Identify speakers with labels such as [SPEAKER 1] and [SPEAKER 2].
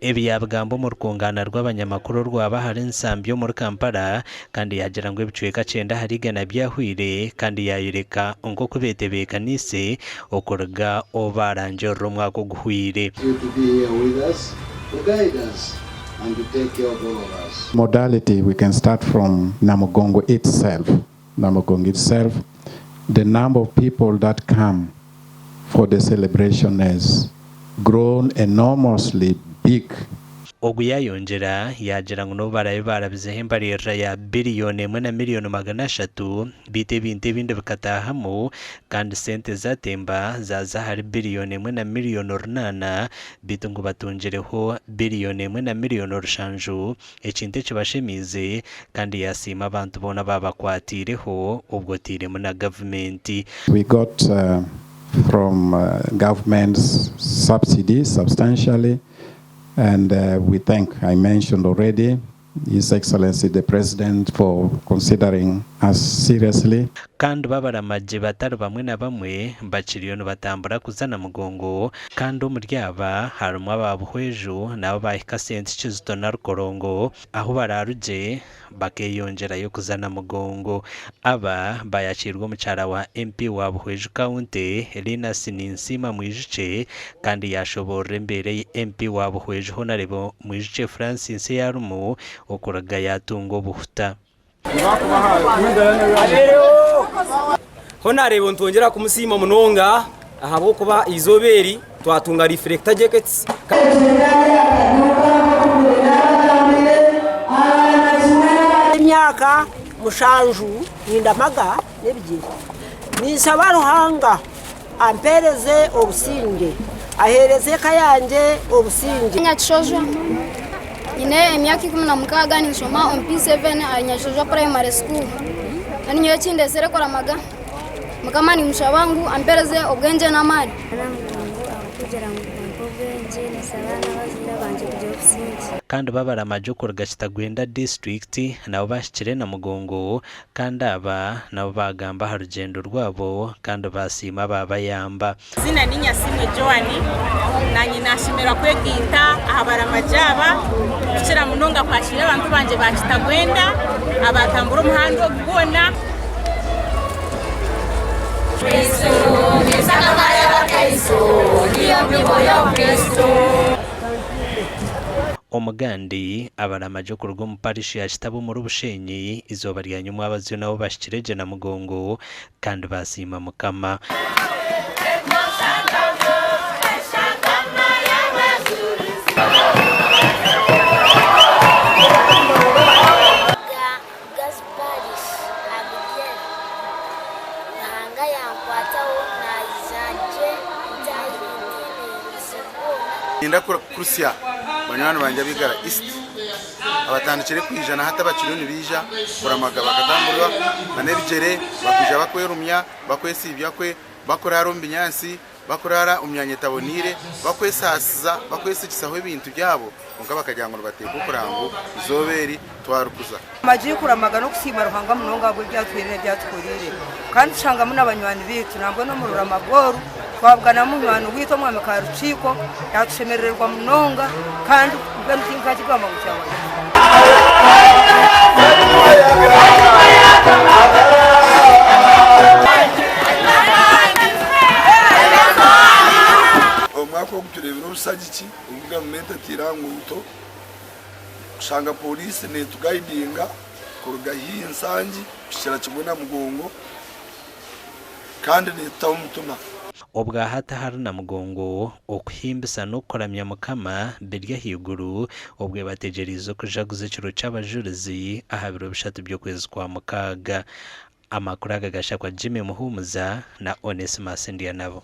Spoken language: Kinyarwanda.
[SPEAKER 1] Eby'abagambo mu rukungana rw'abanyamakuru rwaba hari ensambi yo muri Kampala kandi yagira ngo ebicweka 9 harigana byahwire kandi yayireka ngo kubetebekanise okuruga obarangirira omwaka oguhwire.
[SPEAKER 2] Modality, we can start from Namugongo itself. The number of people that come for the celebration has grown enormously big.
[SPEAKER 1] Oguyayongera yagira ngo no barabe barabize hembarira ya biliyoni 1 na miliyoni 300 bite binte binde bikatahamo kandi sente zatemba zaza hari biliyoni 1 na miliyoni 8 bite ngo batungereho biliyoni 1 na miliyoni 5 ekinte kibashemize kandi yasima abantu bona babakwatireho ubwo tiremo na government.
[SPEAKER 2] We got from government's subsidies substantially. And we thank, I mentioned already, His Excellency the President for considering us seriously.
[SPEAKER 1] Kandi babaramaje batari bamwe na bamwe bakiriyo batambura kuzana mugongo kandi umuryaba harumwa babuhwejo nabo bahika sente kizito na rukorongo aho bararuje bakeyongera yo kuzana mugongo aba bayakirwa mucara wa MP wa buhwejo county Elina Sininsima mwijice kandi yashobora imbere MP wa buhwejo honarebo mwijice Francis Yarumu okuraga yatungo buhuta.
[SPEAKER 3] Honarebo ntongera kumusima munonga ahabo kuba izoberi twatunga reflector jackets
[SPEAKER 4] imyaka mushanju nindamaga nebyiri nisaba ruhanga ampereze obusinge ahereze kayange obusinge
[SPEAKER 5] nyachojwa ine emyaka 16 nisoma on P7 anyachojwa primary school ani nyo chindezere Eby'okuramaga mukamani mushabangu ampereze obwenje na mali
[SPEAKER 1] kandi babaramaje kurga kitagwenda district nabo bashikire na mugongo kandi aba nabo bagamba harugendo rwabo kandi basima babayamba.
[SPEAKER 6] Zina ni Nyasimwe Joani nanyi nashimira kwegita ahabaramajaba bikira munonga kwashira abantu banje bakitagwenda abatambura umuhando kubona
[SPEAKER 1] Omugandi abaramaje kurwa mu parish ya Kitabo muri Bushenyi izoba ryanyuma abaziyo nabo bashikireje na mugongo kandi basima mukama.
[SPEAKER 7] Inda kurusia banywana banje bigara east abatandikire kwijana hata bakironi bija kuramaga bakatambura banebigere bakija bakwerumya bakwesi ibyakwe bakorara umbinyansi bakorara umyanye tabonire bakwesasiza bakwesi kisaho ibintu byabo ngo bakajyango bateka kurango izoberi twarukuza
[SPEAKER 4] maji kuramaga no kusima ruhanga munonga bwo byatwirire byatwurire kandi ushanga muna banywani bitu nabwo no murura magoru twabwana munywani wito mwame ka ruciko yatushemererwa munonga kandi ubwo ntinka kigamba gucyawa
[SPEAKER 7] omwako kuturebera usagiki uvuga mumenta tiranguto ushanga police ne tugaidinga kuruga hii nsangi kishira kibona mugongo kandi ne tawumutuma
[SPEAKER 1] obwa hata hari na mugongo okuhimbisa no kuramya mukama birya higuru obwe bategerizo kujaguza kiro cy'abajurizi ahabiro bishatu byo kwezi kwa mukaga. Amakuru agagasha kwa Jimmy Muhumuza na Onesmus Ndianabo.